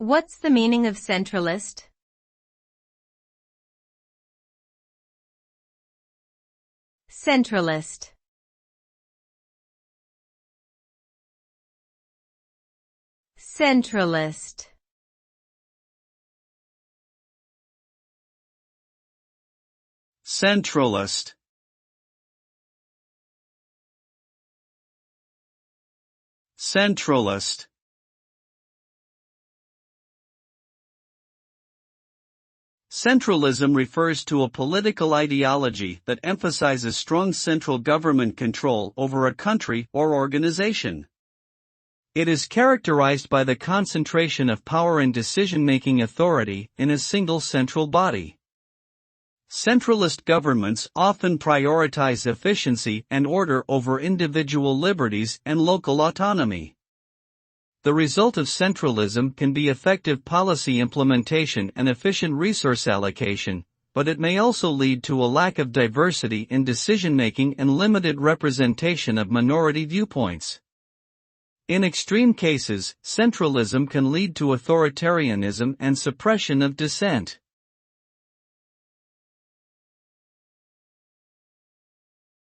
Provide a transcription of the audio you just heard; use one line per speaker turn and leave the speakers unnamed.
What's the meaning of centralist? Centralist. Centralist.
Centralist. Centralist. Centralism refers to a political ideology that emphasizes strong central government control over a country or organization. It is characterized by the concentration of power and decision-making authority in a single central body. Centralist governments often prioritize efficiency and order over individual liberties and local autonomy. The result of centralism can be effective policy implementation and efficient resource allocation, but it may also lead to a lack of diversity in decision-making and limited representation of minority viewpoints. In extreme cases, centralism can lead to authoritarianism and suppression of dissent.